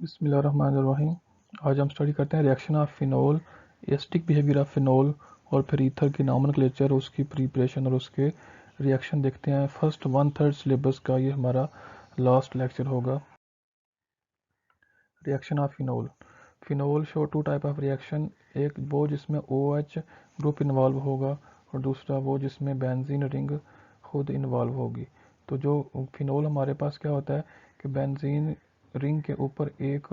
बिस्मिल्लाहिर्रहमानिर्रहीम। आज हम स्टडी करते हैं reaction of phenol, acidic behaviour of phenol और फिर ईथर की नॉमेनक्लेचर, उसकी प्रिपरेशन और उसके रिएक्शन देखते हैं। फर्स्ट 1/3 सिलेबस का ये हमारा लास्ट लेक्चर होगा। Reaction of phenol. Phenol show two type of reaction, एक वो जिसमें OH ग्रुप इन्वॉल्व होगा और दूसरा वो जिसमें बेंजीन रिंग खुद इन्वॉल्व होगी। तो जो फिनोल हमारे पास क्या होता है कि बेंजीन रिंग के ऊपर एक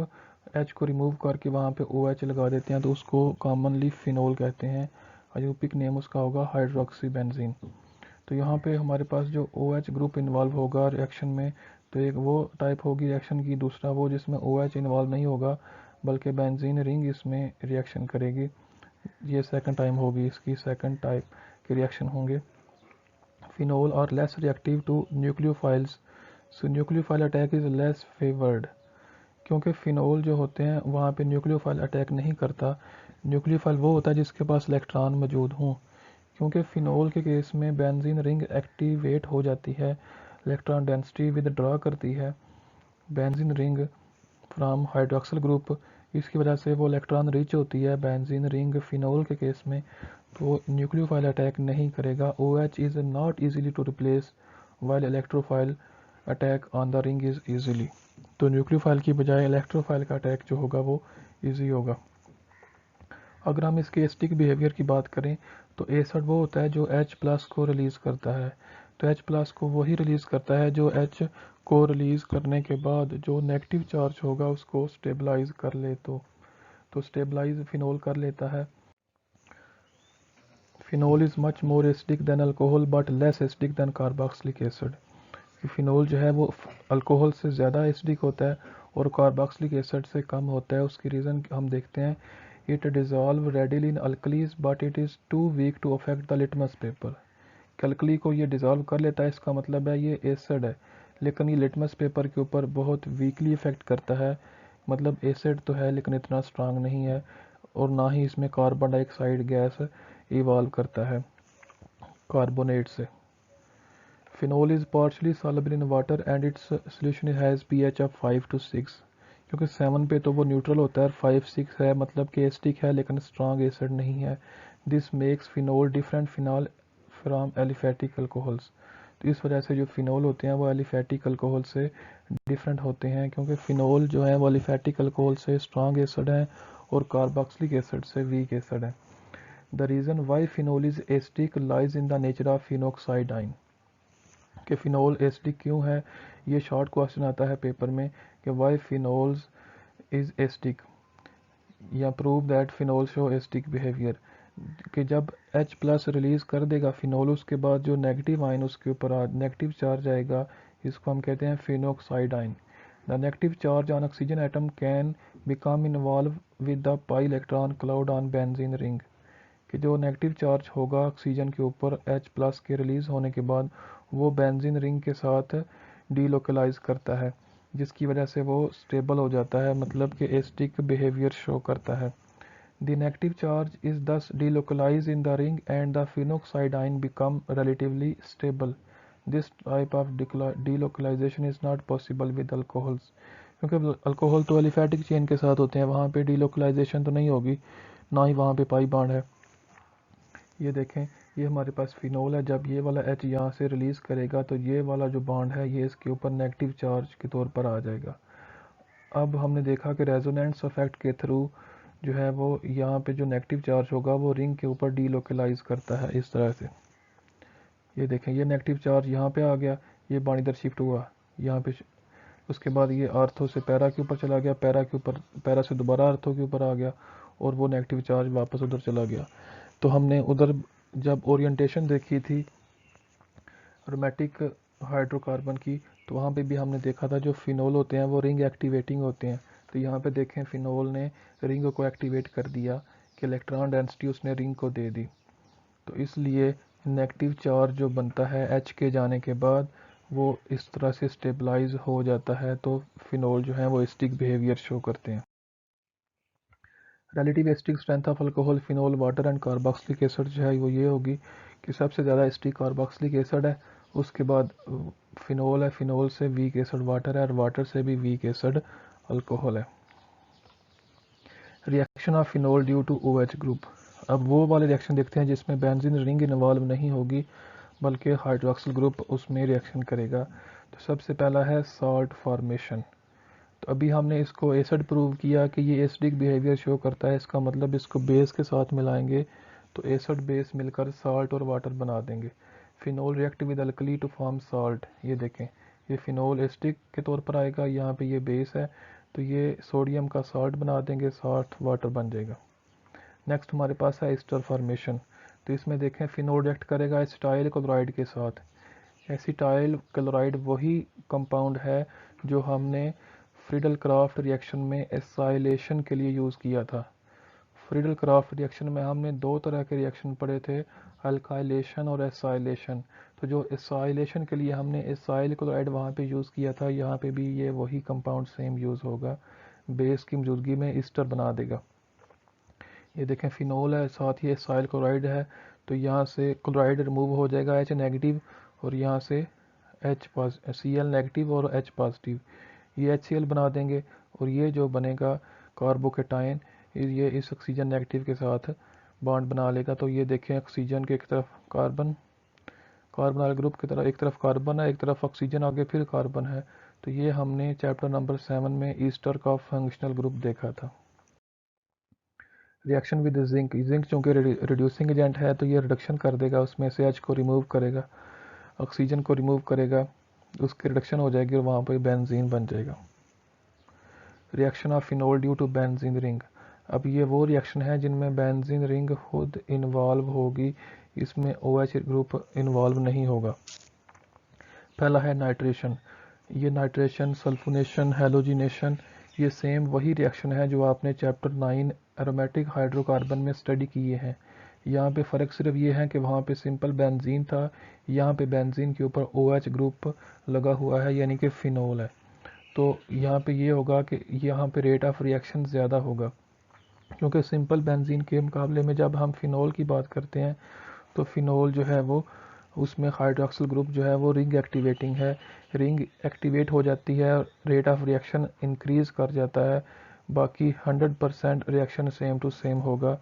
H को रिमूव करके वहाँ पे OH लगा देते हैं, तो उसको कॉमनली फिनोल कहते हैं। आयुपिक नेम उसका होगा हाइड्रोक्सी बेंजीन। तो यहाँ पे हमारे पास जो OH ग्रुप इन्वॉल्व होगा रिएक्शन में, तो एक वो टाइप होगी रिएक्शन की, दूसरा वो जिसमें OH इन्वॉल्व नहीं होगा बल्कि बेंजीन रिंग इसमें रिएक्शन करेगी। ये सेकंड टाइम होगी, इसकी सेकंड टाइप के रिएक्शन होंगे। Phenol are less reactive to nucleophiles, so nucleophile attack is less favoured. क्योंकि फिनोल जो होते हैं वहाँ पे न्यूक्लियोफाइल अटैक नहीं करता। न्यूक्लियोफाइल वो होता है जिसके पास इलेक्ट्रॉन मौजूद हों। क्योंकि फिनोल के केस में बेंजीन रिंग एक्टिवेट हो जाती है, इलेक्ट्रॉन डेंसिटी विदड्रॉ करती है benzene ring from hydroxyl group, इसकी वजह से वो इलेक्ट्रॉन रिच होती है बेंजीन रिंग फिनोल के केस में, तो न्यूक्लियोफाइल अटैक नहीं करेगा। OH is not easily to replace while electrophile attack on the ring is easily. तो न्यूक्लियोफाइल की बजाय इलेक्ट्रोफाइल का अटैक जो होगा वो ईजी होगा। अगर हम इसके एसिडिक बिहेवियर की बात करें तो एसिड वो होता है जो H+ को रिलीज़ करता है। तो H+ को वही रिलीज़ करता है जो H को रिलीज़ करने के बाद जो नेगेटिव चार्ज होगा उसको स्टेबलाइज कर ले। तो स्टेबलाइज फिनोल कर लेता है। Phenol is much more acidic then alcohol but less acidic then carboxylic acid. Phenol जो है वो अल्कोहल से ज़्यादा एसिडिक होता है और कार्बोक्सिलिक एसिड से कम होता है। उसकी रीज़न हम देखते हैं। It dissolve readily in alkalies but it is too weak to affect the litmus paper. Alkali को ये डिज़ोल्व कर लेता है, इसका मतलब है ये एसिड है, लेकिन ये लिटमस पेपर के ऊपर बहुत वीकली इफेक्ट करता है। मतलब एसिड तो है लेकिन इतना स्ट्रांग नहीं है, और ना ही इसमें कार्बन डाइऑक्साइड गैस इवॉल्व करता है कार्बोनेट से। Phenol is partially soluble in water and its solution has pH of 5 to 6। क्योंकि 7 पे तो वो न्यूट्रल होता है, 5-6 है, मतलब कि एसिडिक है लेकिन स्ट्रांग एसिड नहीं है। This makes phenol different phenol from aliphatic alcohols. तो इस वजह से जो फिनोल होते हैं वो एलिफेटिक अल्कोहल से डिफरेंट होते हैं, क्योंकि फिनोल जो है वो एलिफेटिक अल्कोहल से स्ट्रांग एसिड है और कार्बोक्सिलिक एसिड से वीक एसिड है। The reason why phenol is acidic lies in the nature of phenoxide ion. कि फ़िनोल एसिडिक क्यों है, ये शॉर्ट क्वेश्चन आता है पेपर में कि वाई फिनोल्स इज़ एसिडिक, या prove that phenol show acidic behaviour. कि जब H+ रिलीज़ कर देगा फिनोल, उसके बाद जो नेगेटिव आयन उसके ऊपर नेगेटिव चार्ज आएगा, इसको हम कहते हैं phenoxide ion. The negative charge on oxygen atom can become involved with the pi electron cloud on benzene ring. कि जो नेगेटिव चार्ज होगा ऑक्सीजन के ऊपर H+ के रिलीज़ होने के बाद वो बेंजीन रिंग के साथ डीलोकलाइज करता है, जिसकी वजह से वो स्टेबल हो जाता है, मतलब कि एसिडिक बिहेवियर शो करता है। The negative charge is thus delocalise in the ring and the phenoxide ion become relatively stable. This type of delocalisation is not possible with alcohols. क्योंकि अल्कोहल तो एलिफेटिक चेन के साथ होते हैं, वहाँ पे डीलोकलाइजेशन तो नहीं होगी, ना ही वहाँ पे पाई बॉन्ड है। ये देखें, ये हमारे पास फिनोल है, जब ये वाला H यहाँ से रिलीज़ करेगा तो ये वाला जो बॉन्ड है ये इसके ऊपर नेगेटिव चार्ज के तौर पर आ जाएगा। अब हमने देखा कि रेजोनेंस इफेक्ट के थ्रू जो है वो यहाँ पे जो नेगेटिव चार्ज होगा वो रिंग के ऊपर डीलोकलाइज करता है इस तरह से। ये देखें, ये नेगेटिव चार्ज यहाँ पे आ गया, ये बॉन्ड इधर शिफ्ट हुआ यहाँ पे, उसके बाद ये आर्थो से पैरा के ऊपर चला गया, पैरा के ऊपर, पैरा से दोबारा आर्थो के ऊपर आ गया और वो नेगेटिव चार्ज वापस उधर चला गया। तो हमने उधर जब ओरिएंटेशन देखी थी एरोमेटिक हाइड्रोकार्बन की, तो वहाँ पे भी हमने देखा था जो फिनोल होते हैं वो रिंग एक्टिवेटिंग होते हैं। तो यहाँ पे देखें, फिनोल ने रिंग को एक्टिवेट कर दिया कि इलेक्ट्रॉन डेंसिटी उसने रिंग को दे दी। तो इसलिए नेगेटिव चार्ज जो बनता है H के जाने के बाद वो इस तरह से स्टेबलाइज हो जाता है, तो फिनोल जो है वो एसिडिक बिहेवियर शो करते हैं। Relative acidic strength of alcohol, phenol, water and carboxylic acid जो है वो ये होगी कि सबसे ज़्यादा एसिडिक कार्बोक्सिलिक एसिड है, उसके बाद फिनोल है, फिनोल से वीक एसिड वाटर है और वाटर से भी वीक एसिड अल्कोहल है। Reaction of phenol due to OH group. अब वो वाले रिएक्शन देखते हैं जिसमें बेंजीन रिंग इन्वॉल्व नहीं होगी बल्कि हाइड्रोक्सिल ग्रुप उसमें रिएक्शन करेगा। तो सबसे पहला है सॉल्ट फॉर्मेशन। तो अभी हमने इसको एसिड प्रूव किया कि ये एसिडिक बिहेवियर शो करता है, इसका मतलब इसको बेस के साथ मिलाएंगे तो एसिड बेस मिलकर साल्ट और वाटर बना देंगे। Phenol react with alkali to form salt. ये देखें, ये फिनोल एसिडिक के तौर पर आएगा, यहाँ पे ये बेस है तो ये सोडियम का साल्ट बना देंगे, साल्ट वाटर बन जाएगा। नेक्स्ट हमारे पास है एस्टर फॉर्मेशन। तो इसमें देखें फिनोल रिएक्ट करेगा एसिटाइल क्लोराइड के साथ। एसिटाइल क्लोराइड वही कंपाउंड है जो हमने फ्रीडल क्राफ्ट रिएक्शन में एसाइलेशन के लिए यूज़ किया था। फ्रीडल क्राफ्ट रिएक्शन में हमने दो तरह के रिएक्शन पढ़े थे, अल्काइलेशन और एसाइलेशन। तो जो एसाइलेशन के लिए हमने एसाइल क्लोराइड वहाँ पे यूज़ किया था, यहाँ पे भी ये वही कंपाउंड सेम यूज़ होगा, बेस की मौजूदगी में ईस्टर बना देगा। ये देखें फिनोल है, साथ ही एसाइल क्लोराइड है, तो यहाँ से क्लोराइड रिमूव हो जाएगा H नेगेटिव और यहाँ से Cl नेगेटिव और H पॉजिटिव, ये HCl बना देंगे और ये जो बनेगा कार्बोकेटाइन ये इस ऑक्सीजन नेगेटिव के साथ बॉन्ड बना लेगा। तो ये देखें ऑक्सीजन के एक तरफ कार्बन वाले ग्रुप की तरफ एक तरफ कार्बन है, एक तरफ ऑक्सीजन आगे फिर कार्बन है। तो ये हमने चैप्टर नंबर 7 में ईस्टर का फंक्शनल ग्रुप देखा था। Reaction with zinc. जिंक चूँकि रिड्यूसिंग एजेंट है तो ये रिडक्शन कर देगा, उसमें से H को रिमूव करेगा, ऑक्सीजन को रिमूव करेगा, उसकी रिडक्शन हो जाएगी और वहाँ पर बेंजीन बन जाएगा। Reaction of phenol due to benzene ring. अब ये वो रिएक्शन है जिनमें बेंजीन रिंग खुद इन्वॉल्व होगी, इसमें OH ग्रुप इन्वॉल्व नहीं होगा। पहला है नाइट्रेशन। ये नाइट्रेशन, सल्फोनेशन, हैलोजिनेशन, ये सेम वही रिएक्शन है जो आपने चैप्टर 9 एरोमेटिक हाइड्रोकार्बन में स्टडी किए हैं। यहाँ पे फ़र्क सिर्फ ये है कि वहाँ पे सिंपल बेंजीन था, यहाँ पे बेंजीन के ऊपर OH ग्रुप लगा हुआ है यानी कि फिनोल है। तो यहाँ पे ये होगा कि यहाँ पे रेट ऑफ रिएक्शन ज़्यादा होगा, क्योंकि सिंपल बेंजीन के मुकाबले में जब हम फिनोल की बात करते हैं तो फिनोल जो है वो उसमें हाइड्रोक्सिल ग्रुप जो है वो रिंग एक्टिवेटिंग है, रिंग एक्टिवेट हो जाती है, रेट ऑफ रिएक्शन इंक्रीज़ कर जाता है, बाकी 100% रिएक्शन सेम टू सेम होगा।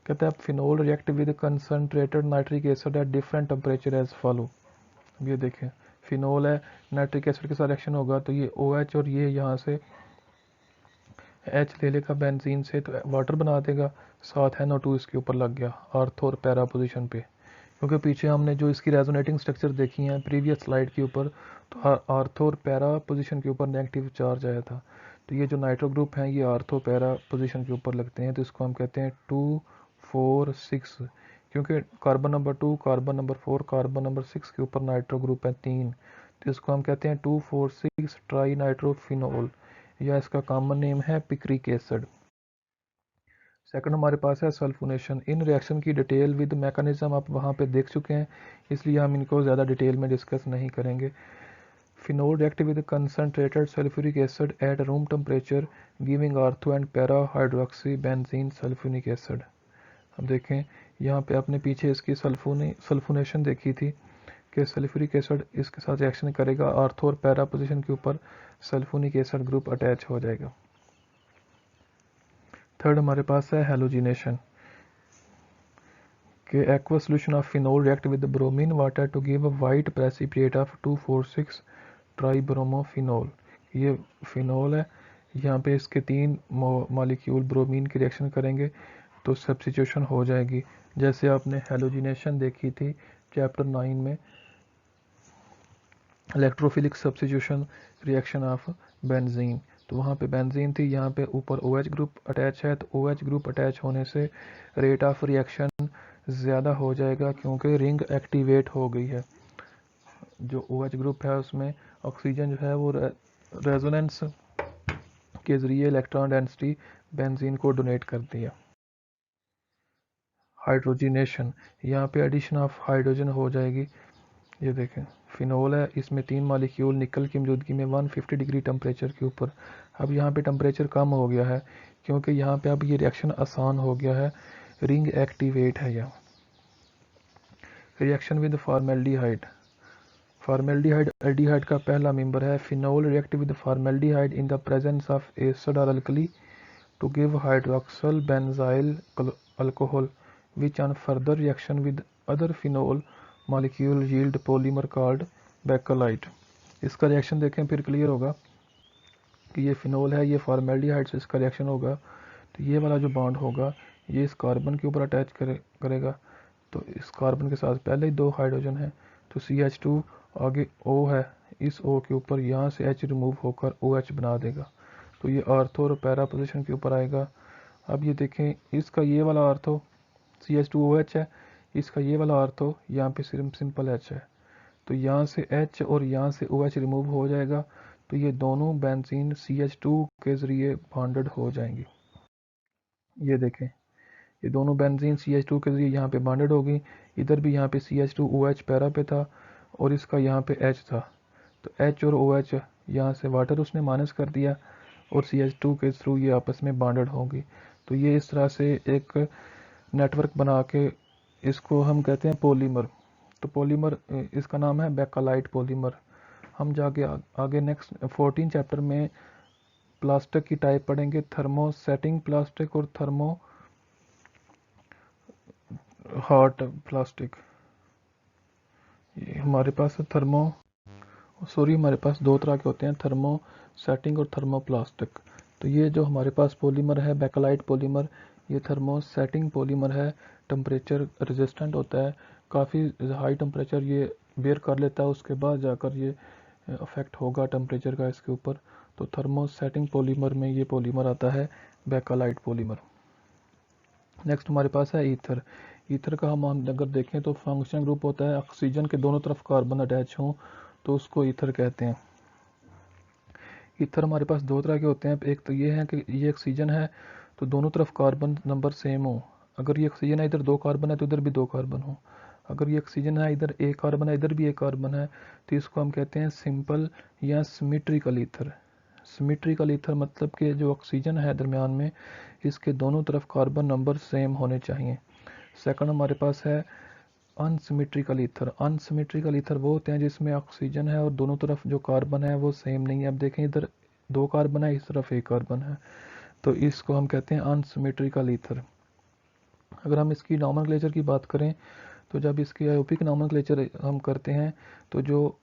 कहते हैं phenol react with concentrated nitric acid at different temperature as follow. ये देखें फिनोल है, नाइट्रिक एसिड के साथ रिएक्शन होगा तो ये OH और ये यहाँ से H ले लेगा बेंजीन से तो वाटर बना देगा, साथ NO2 इसके ऊपर लग गया आर्थो और पैरा पोजीशन पे। क्योंकि पीछे हमने जो इसकी रेजोनेटिंग स्ट्रक्चर देखी हैं प्रीवियस स्लाइड के ऊपर, तो आर्थो और पैरा पोजीशन के ऊपर नेगेटिव चार्ज आया था। तो ये जो नाइट्रो ग्रुप हैं ये आर्थो पैरा पोजीशन के ऊपर लगते हैं, तो इसको हम कहते हैं 2 4 6, क्योंकि carbon number 2, carbon number 4, carbon number 6 के ऊपर नाइट्रो ग्रुप है 3, तो इसको हम कहते हैं 2 4 6 ट्राई नाइट्रोफिनोल, या इसका कॉमन नेम है पिक्रिक एसिड। सेकंड हमारे पास है सल्फोनेशन। इन रिएक्शन की डिटेल विद मैकेनिज्म आप वहाँ पे देख चुके हैं, इसलिए हम इनको ज़्यादा डिटेल में डिस्कस नहीं करेंगे। Phenol react with concentrated sulphuric acid at room temperature giving ortho and para hydroxy benzene sulphuric acid. अब देखें यहाँ पे आपने पीछे इसकी सल्फोनेशन देखी थी कि सल्फ्यूरिक एसिड इसके साथ रिएक्शन करेगा, आर्थो और पैरा पोजीशन के ऊपर सल्फोनिक एसिड ग्रुप अटैच हो जाएगा। थर्ड हमारे पास है हैलोजिनेशन के aqua solution of phenol react with bromine water to give a white precipitate of 2,4,6 tribromophenol. ये फिनोल है, यहाँ पे इसके 3 मॉलिक्यूल ब्रोमीन की रिएक्शन करेंगे तो सब्स्टिट्यूशन हो जाएगी, जैसे आपने हैलोजिनेशन देखी थी चैप्टर 9 में, electrophilic substitution reaction of benzene. तो वहाँ पे बेंजीन थी, यहाँ पे ऊपर OH ग्रुप अटैच है, तो OH ग्रुप अटैच होने से रेट ऑफ रिएक्शन ज़्यादा हो जाएगा क्योंकि रिंग एक्टिवेट हो गई है। जो OH ग्रुप है उसमें ऑक्सीजन जो है वो रेजोनेंस के ज़रिए इलेक्ट्रॉन डेंसिटी बेंजीन को डोनेट करती है। हाइड्रोजिनेशन, यहाँ पे एडिशन ऑफ हाइड्रोजन हो जाएगी। ये देखें फिनोल है, इसमें 3 मॉलिक्यूल निकल की मौजूदगी में 150 डिग्री टेम्परेचर के ऊपर। अब यहाँ पे टेम्परेचर कम हो गया है क्योंकि यहाँ पे अब ये रिएक्शन आसान हो गया है, रिंग एक्टिवेट है यहाँ। Reaction with formaldehyde. Formaldehyde aldehyde का पहला मेंबर है। Phenol react with formaldehyde in the presence of acid और alkali to give hydroxyl benzyl alcohol which on further reaction with other phenol molecule yield polymer called bakelite। इसका reaction देखें फिर clear होगा कि ये फिनोल है, ये फॉर्मेल्डिहाइड से इसका रिएक्शन होगा तो ये वाला जो बॉन्ड होगा ये इस कार्बन के ऊपर अटैच करेगा। तो इस कार्बन के साथ पहले ही 2 हाइड्रोजन है तो CH2 आगे O है, इस O के ऊपर यहाँ से H रिमूव होकर OH बना देगा तो ये आर्थो और पैरा पोजीशन के ऊपर आएगा। अब ये देखें इसका ये वाला आर्थो CH2OH है, इसका ये वाला आर्थो यहाँ पे सिर्फ सिंपल H है तो यहाँ से H और यहाँ से OH रिमूव हो जाएगा तो ये दोनों बेंजीन CH2 के ज़रिए बॉन्डेड हो जाएंगी। ये देखें ये दोनों बेंजीन CH2 के ज़रिए यहाँ पे बॉन्डेड होगी। इधर भी यहाँ पे CH2OH पैरा पे था और इसका यहाँ पे H था तो H और OH यहाँ से वाटर उसने माइनस कर दिया और CH2 के थ्रू ये आपस में बॉन्डेड होंगी। तो ये इस तरह से एक नेटवर्क बना के इसको हम कहते हैं पॉलीमर। तो पॉलीमर इसका नाम है बेकेलाइट पॉलीमर। हम जाके आगे नेक्स्ट 14 चैप्टर में प्लास्टिक की टाइप पढ़ेंगे, थर्मोसेटिंग प्लास्टिक और थर्मो हॉट प्लास्टिक। हमारे पास हमारे पास 2 तरह के होते हैं, थर्मो सेटिंग और थर्मो प्लास्टिक। तो ये जो हमारे पास पॉलीमर है बेकेलाइट पॉलीमर, ये थर्मो सेटिंग पॉलीमर है, टेम्परेचर रेजिस्टेंट होता है, काफ़ी हाई टेम्परेचर ये बेयर कर लेता है, उसके बाद जाकर ये अफेक्ट होगा टेम्परेचर का इसके ऊपर। तो थर्मो सेटिंग पॉलीमर में ये पॉलीमर आता है बेकेलाइट पॉलीमर। नेक्स्ट हमारे पास है ईथर। ईथर का हम अगर देखें तो फंक्शनल ग्रुप होता है, ऑक्सीजन के दोनों तरफ कार्बन अटैच हों तो उसको ईथर कहते हैं। ईथर हमारे पास 2 तरह के होते हैं, एक तो ये है कि ये ऑक्सीजन है तो दोनों तरफ कार्बन नंबर सेम हो। अगर ये ऑक्सीजन है इधर 2 कार्बन है तो इधर भी 2 कार्बन हो। अगर ये ऑक्सीजन है इधर 1 कार्बन है इधर भी 1 कार्बन है तो इसको हम कहते हैं सिंपल या सिमेट्रिकल ईथर। सिमेट्रिकल ईथर मतलब कि जो ऑक्सीजन है दरमियान में इसके दोनों तरफ कार्बन नंबर सेम होने चाहिए। सेकंड हमारे पास है अनसिमेट्रिकल ईथर। अनसिमेट्रिकल ईथर वो होते हैं जिसमें ऑक्सीजन है और दोनों तरफ जो कार्बन है वो सेम नहीं है। अब देखें इधर 2 कार्बन है इस तरफ 1 कार्बन है तो इसको हम कहते हैं अनसिमेट्रिकल ईथर। अगर हम इसकी नॉमेनक्लेचर की बात करें तो जब इसकी आयोपिक नॉमेनक्लेचर हम करते हैं तो जो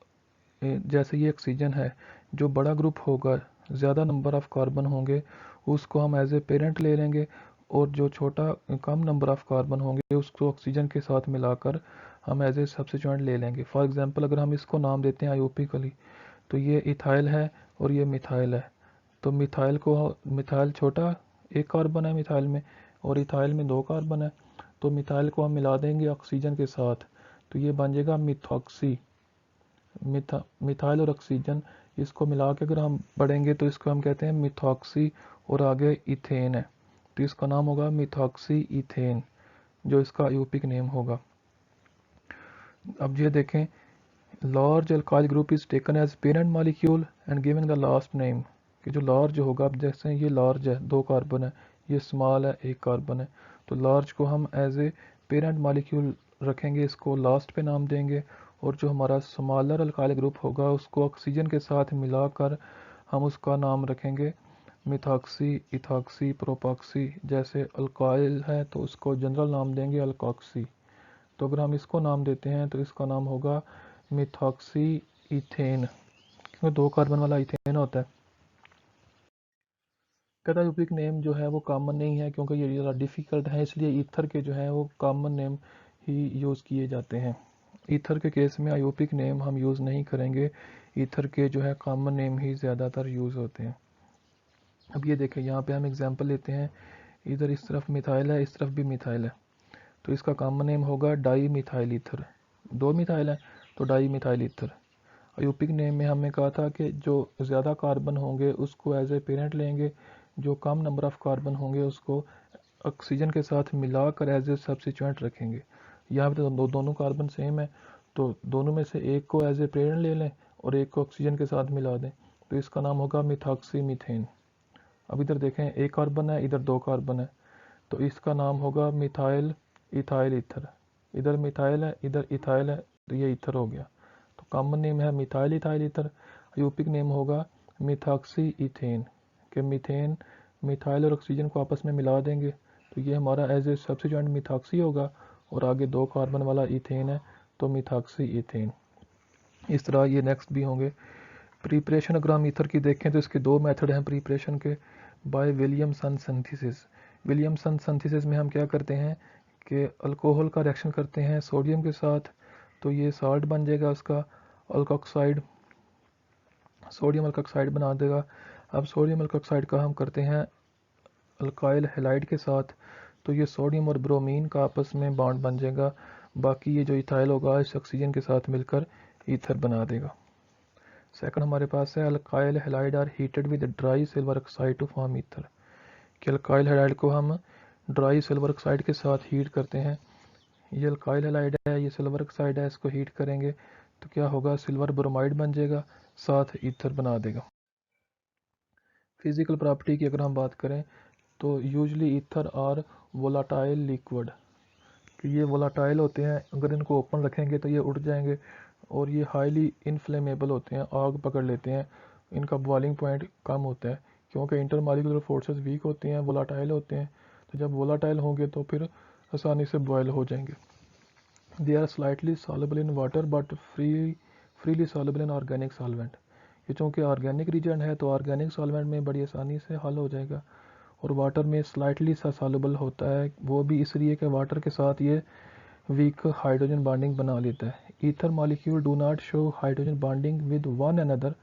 जैसे ये ऑक्सीजन है जो बड़ा ग्रुप होगा ज़्यादा नंबर ऑफ़ कार्बन होंगे उसको हम एज ए पेरेंट ले लेंगे और जो छोटा कम नंबर ऑफ़ कार्बन होंगे उसको ऑक्सीजन के साथ मिलाकर हम एज ए सब्स्टिट्यूएंट ले लेंगे। फॉर एग्जांपल अगर हम इसको नाम देते हैं आयोपिकली तो ये इथाइल है और ये मिथाइल है। तो मिथाइल छोटा 1 कार्बन है मिथाइल में और इथाइल में 2 कार्बन है तो मिथाइल को हम मिला देंगे ऑक्सीजन के साथ तो ये बन जाएगा मिथॉक्सी। मिथाइल और ऑक्सीजन इसको मिला के अगर हम पढ़ेंगे तो इसको हम कहते हैं मिथॉक्सी और आगे इथेन है तो इसका नाम होगा मिथॉक्सी इथेन जो इसका आयोपिक नेम होगा। अब ये देखें large alkyl group is taken as parent molecule and giving the last name कि जो लार्ज होगा, अब जैसे ये लार्ज है 2 कार्बन है, ये स्मॉल है 1 कार्बन है तो लार्ज को हम एज ए पेरेंट मॉलिक्यूल रखेंगे, इसको लास्ट पे नाम देंगे और जो हमारा स्मॉलर अल्काइल ग्रुप होगा उसको ऑक्सीजन के साथ मिलाकर हम उसका नाम रखेंगे मिथॉक्सी इथॉक्सी प्रोपॉक्सी। जैसे अल्काइल है तो उसको जनरल नाम देंगे अल्कोक्सी। तो अगर हम इसको नाम देते हैं तो इसका नाम होगा मिथॉक्सी इथेन क्योंकि 2 कार्बन वाला इथेन होता है। कहता यूपिक नेम जो है वो कॉमन नहीं है क्योंकि ये ज़रा डिफ़िकल्ट है, इसलिए ईथर के जो है वो कॉमन नेम ही यूज़ किए जाते हैं। ईथर के केस में आयोपिक नेम हम यूज़ नहीं करेंगे, ईथर के जो है कॉमन नेम ही ज़्यादातर यूज़ होते हैं। अब ये देखें यहाँ पे हम एग्जांपल लेते हैं, इधर इस तरफ मिथाइल है इस तरफ भी मिथाइल है तो इसका कॉमन नेम होगा डाई मिथाइल ईथर। 2 मिथाइल है तो डाई मिथाइल ईथर। आयोपिक नेम में हमने कहा था कि जो ज़्यादा कार्बन होंगे उसको एज ए पेरेंट लेंगे, जो कम नंबर ऑफ़ कार्बन होंगे उसको ऑक्सीजन के साथ मिलाकर एज ए सब्स्टिट्यूएंट रखेंगे। यहाँ पे तो दोनों कार्बन सेम है तो दोनों में से एक को एज ए पेरेंट ले लें और एक को ऑक्सीजन के साथ मिला दें तो इसका नाम होगा मिथॉक्सी मीथेन। अब इधर देखें 1 कार्बन है इधर 2 कार्बन है तो इसका नाम होगा मिथाइल इथाइल ईथर। इधर मिथाइल है इधर इथाइल है तो ये ईथर हो गया। तो कॉमन नेम है मिथाइल इथाइल ईथर, आयोपिक नेम होगा मिथॉक्सी इथेन कि मीथेन मिथाइल और ऑक्सीजन को आपस में मिला देंगे, तो ये हमारा एज ए सब्स्टिट्यूएंट मिथाक्सी होगा, और आगे 2 कार्बन वाला इथेन है तो मिथाक्सी इथेन। इस तरह ये नेक्स्ट भी होंगे। प्रिपरेशन अगर हम ईथर की देखें तो इसके 2 मेथड हैं प्रिपरेशन के, bye Williamson synthesis. Williamson synthesis में हम क्या करते हैं कि अल्कोहल का रिएक्शन करते हैं सोडियम के साथ, तो ये साल्ट बन जाएगा उसका अल्कोक्साइड, सोडियम अल्कोक्साइड बना देगा। अब सोडियम अल्कोक्साइड का हम करते हैं अल्काइल हैलाइड के साथ, तो ये सोडियम और ब्रोमीन का आपस में बॉन्ड बन जाएगा, बाकी ये जो इथाइल होगा इस ऑक्सीजन के साथ मिलकर ईथर बना देगा। सेकंड हमारे पास है alkyl halide are heated with dry silver oxide to form ether, कि अल्काइल हैलाइड को हम ड्राई सिल्वर ऑक्साइड के साथ हीट करते हैं। ये अल्काइल हैलाइड है, ये सिल्वर ऑक्साइड है, इसको हीट करेंगे तो क्या होगा, सिल्वर ब्रोमाइड बन जाएगा, साथ ईथर बना देगा। फिजिकल प्रॉपर्टी की अगर हम बात करें तो usually ether are volatile liquid, कि ये वोलाटाइल होते हैं, अगर इनको ओपन रखेंगे तो ये उड़ जाएंगे, और ये हाईली इनफ्लेमेबल होते हैं, आग पकड़ लेते हैं, इनका बॉइलिंग पॉइंट कम होता है क्योंकि इंटरमॉलिक्यूलर फोर्सेस वीक होते हैं, वोलाटाइल होते हैं, तो जब वोलाटाइल होंगे तो फिर आसानी से बॉयल हो जाएंगे। They are slightly soluble in water but freely soluble in organic solvent, ये चूँकि ऑर्गेनिक रीजन है तो ऑर्गेनिक सॉल्वेंट में बड़ी आसानी से हल हो जाएगा, और वाटर में स्लाइटली सा सॉल्युबल होता है, वो भी इसलिए कि वाटर के साथ ये वीक हाइड्रोजन बॉन्डिंग बना लेता है। Ether molecule do not show hydrogen bonding with one another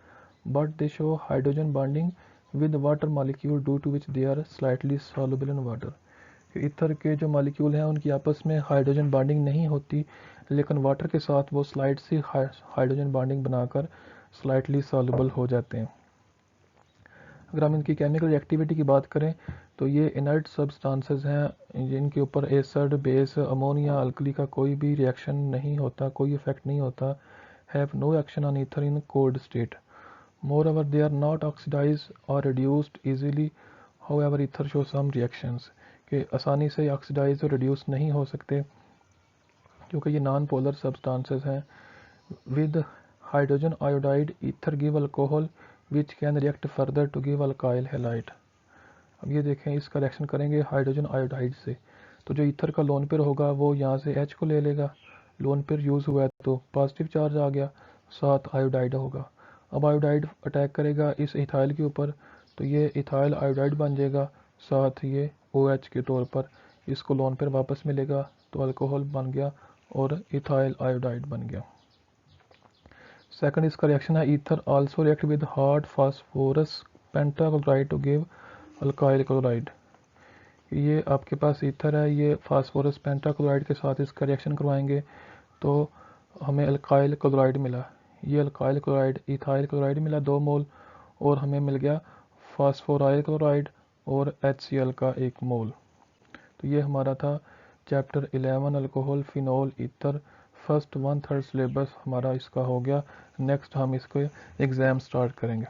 but they show hydrogen bonding with water molecule due to which they are slightly soluble in water. Ether के जो molecule हैं उनकी आपस में hydrogen bonding नहीं होती, लेकिन water के साथ वो स्लाइट सी हाइड्रोजन बॉन्डिंग बनाकर स्लाइटली सॉल्युबल हो जाते हैं। अगर हम इनकी केमिकल एक्टिविटी की बात करें तो ये इनर्ट सब्सटेंसेस हैं जिनके ऊपर एसिड बेस अमोनिया अल्कली का कोई भी रिएक्शन नहीं होता, कोई इफेक्ट नहीं होता, have no action on ether in cold state. More they are not oxidise और reduced easily, however ether show some reactions, कि आसानी से ऑक्सीडाइज और रिड्यूस नहीं हो सकते क्योंकि ये नॉन पोलर सब्सटेंसेस हैं। With hydrogen iodide ether give alcohol which can react further to give alkyl halide. अब ये देखें, इसका रिएक्शन करेंगे हाइड्रोजन आयोडाइड से, तो जो ईथर का लोन पेयर होगा वो यहाँ से H को ले लेगा, लोन पेयर यूज़ हुआ है तो पॉजिटिव चार्ज आ गया, साथ आयोडाइड होगा। अब आयोडाइड अटैक करेगा इस इथाइल के ऊपर, तो ये इथाइल आयोडाइड बन जाएगा, साथ ये OH के तौर पर इसको लोन पेयर वापस मिलेगा, तो अल्कोहल बन गया और इथाइल आयोडाइड बन गया। सेकंड इसका रिएक्शन है ether also react with hard phosphorus pentachloride to give alkyl chloride. ये आपके पास ईथर है, ये फास्फोरस पेंटाक्लोराइड के साथ इसका रिएक्शन करवाएंगे तो हमें अल्काइल क्लोराइड मिला। ये अल्काइल क्लोराइड इथाइल क्लोराइड मिला 2 मोल, और हमें मिल गया फास्फोराइल क्लोराइड और HCl का 1 मोल। तो ये हमारा था chapter 11 alcohol phenol ether, first 1/3 syllabus हमारा इसका हो गया। नेक्स्ट हम इसको एग्ज़ाम स्टार्ट करेंगे।